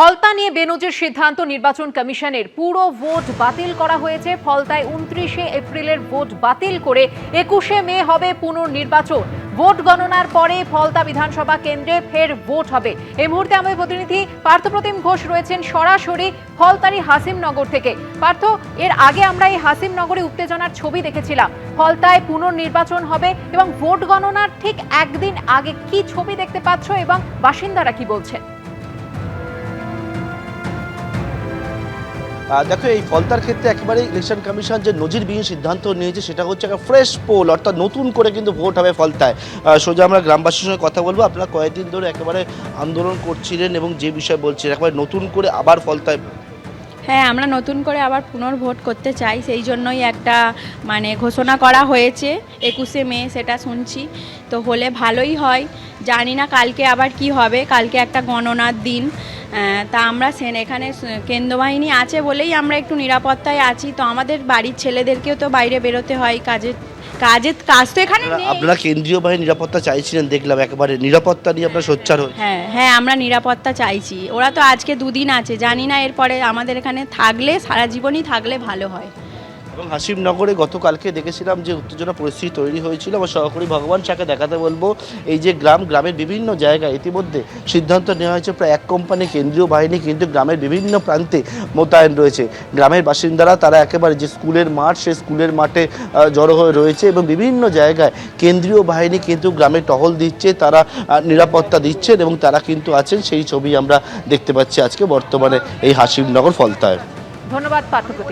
ফলতা নিয়ে বেনজির সিদ্ধান্ত নির্বাচন কমিশনের পুরো ভোট বাতিল করা হয়েছে। ফলতায় 29 এপ্রিলের ভোট বাতিল করে 21 মে হবে পুনর্নির্বাচন। ভোট গণনার পরে ফলতা বিধানসভা কেন্দ্রে ফের ভোট হবে। এই মুহূর্তে আমাদের প্রতিনিধি পার্থপ্রতিম ঘোষ রয়েছেন সরাসরি ফলতারি হাসিমনগর থেকে। পার্থ, এর আগে আমরা এই হাসিমনগরে উত্তেজনার ছবি দেখেছিলাম। ফলতায় পুনর্নির্বাচন হবে এবং ভোট গণনার ঠিক একদিন আগে কি ছবি দেখতে পাচ্ছ এবং বাসিন্দারা কি বলছেন? দেখো, এই ফলতার ক্ষেত্রে একেবারে ইলেকশন কমিশন যে নজিরবিহীন সিদ্ধান্ত নিয়েছে সেটা হচ্ছে একটা ফ্রেশ পোল, অর্থাৎ নতুন করে কিন্তু ভোট হবে ফলতায়। সোজা আমরা গ্রামবাসীর সঙ্গে কথা বলবো। আপনারা কয়েকদিন ধরে একেবারে আন্দোলন করছিলেন এবং যে বিষয়ে বলছিলেন একেবারে নতুন করে আবার ফলতায়। হ্যাঁ, আমরা নতুন করে আবার পুনর্ভোট করতে চাই, সেই জন্যই একটা ঘোষণা করা হয়েছে 21 মে, সেটা শুনছি। তো হলে ভালোই হয়, জানি না কালকে আবার কি হবে। কালকে একটা গণনার দিন, তা আমরা এখানে কেন্দ্রবাহিনী আছে বলেই আমরা একটু নিরাপত্তায় আছি। তো আমাদের বাড়ির ছেলেদেরকেও তো বাইরে বেরোতে হয়, কাজ তো এখানে নেই। আপনারা কেন্দ্রীয় বাহিনী নিরাপত্তা চাইছিলেন, দেখলাম একেবারে নিরাপত্তা নিয়ে আপনারা সোচ্চার হন। হ্যাঁ, আমরা নিরাপত্তা চাইছি। ওরা তো আজকে 2 দিন আছে, জানি না এরপরে আমাদের এখানে থাকলে সারা জীবনই থাকলে ভালো হয়। এবং হাসিমনগরে গতকালকে দেখেছিলাম যে উত্তেজনা পরিস্থিতি তৈরি হয়েছিল। আমার সহকারী ভগবান শাকে দেখাতে বলবো, এই যে গ্রামের বিভিন্ন জায়গায় ইতিমধ্যে সিদ্ধান্ত নেওয়া হয়েছে প্রায় 1 কোম্পানি কেন্দ্রীয় বাহিনী কিন্তু গ্রামের বিভিন্ন প্রান্তে মোতায়েন রয়েছে। গ্রামের বাসিন্দারা তারা একেবারে যে স্কুলের মাঠ, সেই স্কুলের মাঠে জড়ো হয়ে রয়েছে এবং বিভিন্ন জায়গায় কেন্দ্রীয় বাহিনী কিন্তু গ্রামে টহল দিচ্ছে, তারা নিরাপত্তা দিচ্ছেন এবং তারা কিন্তু আছেন। সেই ছবি আমরা দেখতে পাচ্ছি আজকে বর্তমানে এই হাসিমনগর ফলতায়। ধন্যবাদ পার্থপ্রতিম।